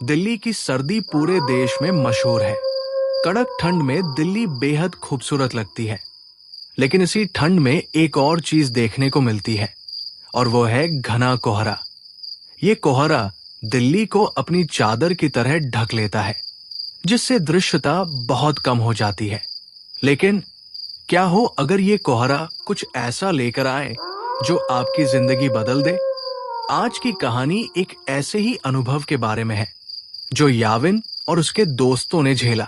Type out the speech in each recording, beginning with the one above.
दिल्ली की सर्दी पूरे देश में मशहूर है। कड़क ठंड में दिल्ली बेहद खूबसूरत लगती है। लेकिन इसी ठंड में एक और चीज देखने को मिलती है और वो है घना कोहरा। ये कोहरा दिल्ली को अपनी चादर की तरह ढक लेता है, जिससे दृश्यता बहुत कम हो जाती है। लेकिन क्या हो अगर ये कोहरा कुछ ऐसा लेकर आए जो आपकी जिंदगी बदल दे? आज की कहानी एक ऐसे ही अनुभव के बारे में है जो याविन और उसके दोस्तों ने झेला।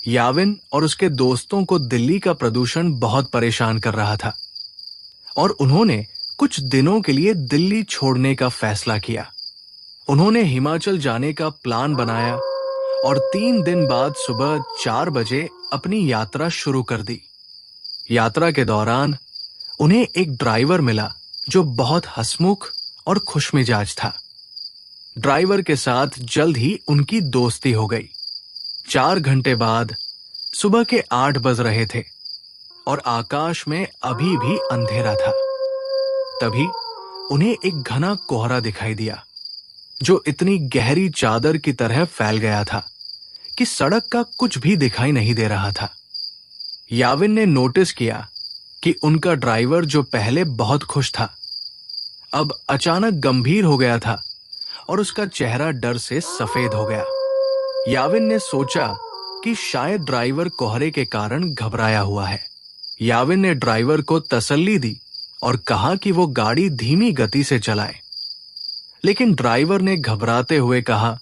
याविन और उसके दोस्तों को दिल्ली का प्रदूषण बहुत परेशान कर रहा था और उन्होंने कुछ दिनों के लिए दिल्ली छोड़ने का फैसला किया। उन्होंने हिमाचल जाने का प्लान बनाया और 3 दिन बाद सुबह 4 बजे अपनी यात्रा शुरू कर दी। यात्रा के दौरान उन्हें एक ड्राइवर मिला जो बहुत हंसमुख और खुशमिजाज था। ड्राइवर के साथ जल्द ही उनकी दोस्ती हो गई। 4 घंटे बाद सुबह के 8 बज रहे थे और आकाश में अभी भी अंधेरा था। तभी उन्हें एक घना कोहरा दिखाई दिया जो इतनी गहरी चादर की तरह फैल गया था कि सड़क का कुछ भी दिखाई नहीं दे रहा था। याविन ने नोटिस किया कि उनका ड्राइवर जो पहले बहुत खुश था, अब अचानक गंभीर हो गया था और उसका चेहरा डर से सफेद हो गया। याविन ने सोचा कि शायद ड्राइवर कोहरे के कारण घबराया हुआ है। याविन ने ड्राइवर को तसल्ली दी और कहा कि वो गाड़ी धीमी गति से चलाए। लेकिन ड्राइवर ने घबराते हुए कहा,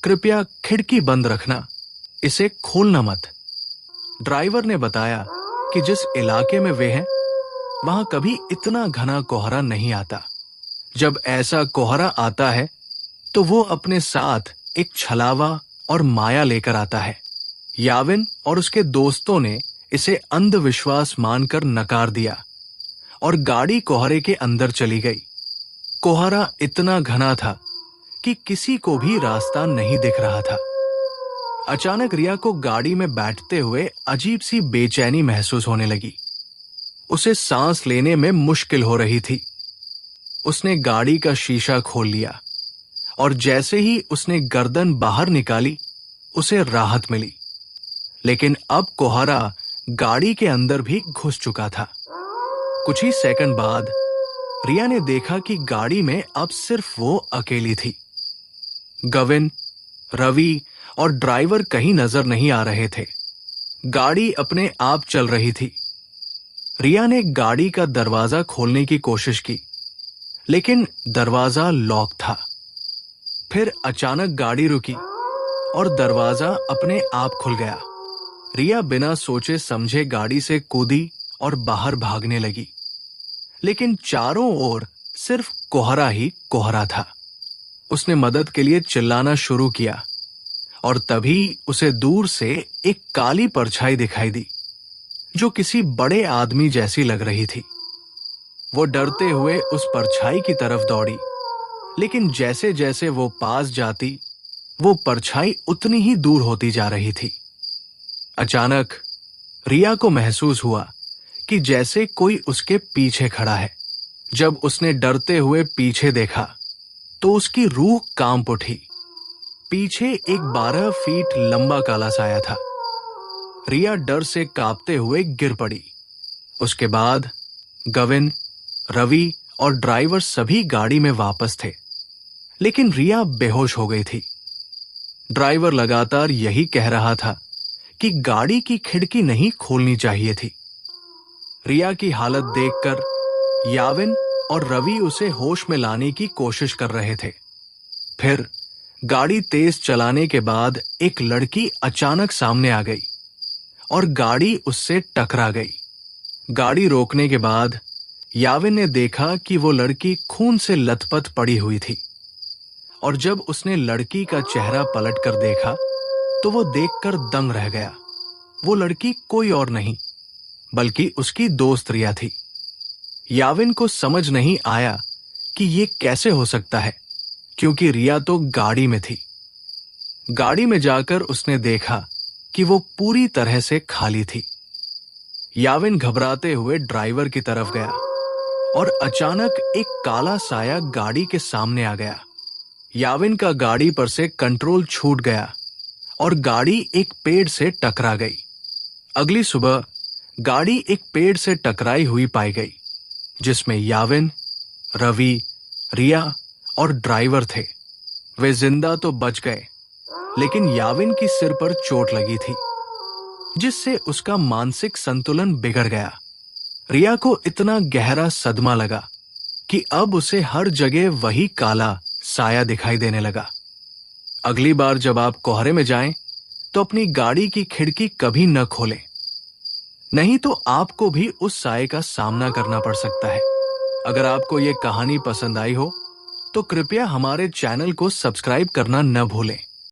कृपया खिड़की बंद रखना, इसे खोलना मत। ड्राइवर ने बताया कि जिस इलाके में वे हैं वहां कभी इतना घना कोहरा नहीं आता। जब ऐसा कोहरा आता है तो वो अपने साथ एक छलावा और माया लेकर आता है। याविन और उसके दोस्तों ने इसे अंधविश्वास मानकर नकार दिया और गाड़ी कोहरे के अंदर चली गई। कोहरा इतना घना था कि किसी को भी रास्ता नहीं दिख रहा था। अचानक रिया को गाड़ी में बैठते हुए अजीब सी बेचैनी महसूस होने लगी। उसे सांस लेने में मुश्किल हो रही थी। उसने गाड़ी का शीशा खोल लिया और जैसे ही उसने गर्दन बाहर निकाली, उसे राहत मिली। लेकिन अब कोहरा गाड़ी के अंदर भी घुस चुका था। कुछ ही सेकंड बाद रिया ने देखा कि गाड़ी में अब सिर्फ वो अकेली थी। गविन, रवि और ड्राइवर कहीं नजर नहीं आ रहे थे। गाड़ी अपने आप चल रही थी। रिया ने गाड़ी का दरवाजा खोलने की कोशिश की, लेकिन दरवाजा लॉक था। फिर अचानक गाड़ी रुकी और दरवाजा अपने आप खुल गया। रिया बिना सोचे समझे गाड़ी से कूदी और बाहर भागने लगी। लेकिन चारों ओर सिर्फ कोहरा ही कोहरा था। उसने मदद के लिए चिल्लाना शुरू किया और तभी उसे दूर से एक काली परछाई दिखाई दी जो किसी बड़े आदमी जैसी लग रही थी। वो डरते हुए उस परछाई की तरफ दौड़ी, लेकिन जैसे जैसे वो पास जाती, वो परछाई उतनी ही दूर होती जा रही थी। अचानक रिया को महसूस हुआ कि जैसे कोई उसके पीछे खड़ा है। जब उसने डरते हुए पीछे देखा तो उसकी रूह कांप उठी। पीछे एक 12 फीट लंबा काला साया था। रिया डर से कांपते हुए गिर पड़ी। उसके बाद गविन, रवि और ड्राइवर सभी गाड़ी में वापस थे, लेकिन रिया बेहोश हो गई थी। ड्राइवर लगातार यही कह रहा था कि गाड़ी की खिड़की नहीं खोलनी चाहिए थी। रिया की हालत देखकर याविन और रवि उसे होश में लाने की कोशिश कर रहे थे। फिर गाड़ी तेज चलाने के बाद एक लड़की अचानक सामने आ गई और गाड़ी उससे टकरा गई। गाड़ी रोकने के बाद याविन ने देखा कि वो लड़की खून से लथपथ पड़ी हुई थी और जब उसने लड़की का चेहरा पलटकर देखा तो वो देखकर दंग रह गया। वो लड़की कोई और नहीं बल्कि उसकी दोस्त रिया थी। याविन को समझ नहीं आया कि ये कैसे हो सकता है, क्योंकि रिया तो गाड़ी में थी। गाड़ी में जाकर उसने देखा कि वो पूरी तरह से खाली थी। याविन घबराते हुए ड्राइवर की तरफ गया और अचानक एक काला साया गाड़ी के सामने आ गया। याविन का गाड़ी पर से कंट्रोल छूट गया और गाड़ी एक पेड़ से टकरा गई। अगली सुबह गाड़ी एक पेड़ से टकराई हुई पाई गई, जिसमें याविन, रवि, रिया और ड्राइवर थे। वे जिंदा तो बच गए, लेकिन याविन की सिर पर चोट लगी थी, जिससे उसका मानसिक संतुलन बिगड़ गया। रिया को इतना गहरा सदमा लगा कि अब उसे हर जगह वही काला साया दिखाई देने लगा। अगली बार जब आप कोहरे में जाएं, तो अपनी गाड़ी की खिड़की कभी न खोलें, नहीं तो आपको भी उस साये का सामना करना पड़ सकता है। अगर आपको ये कहानी पसंद आई हो, तो कृपया हमारे चैनल को सब्सक्राइब करना न भूलें।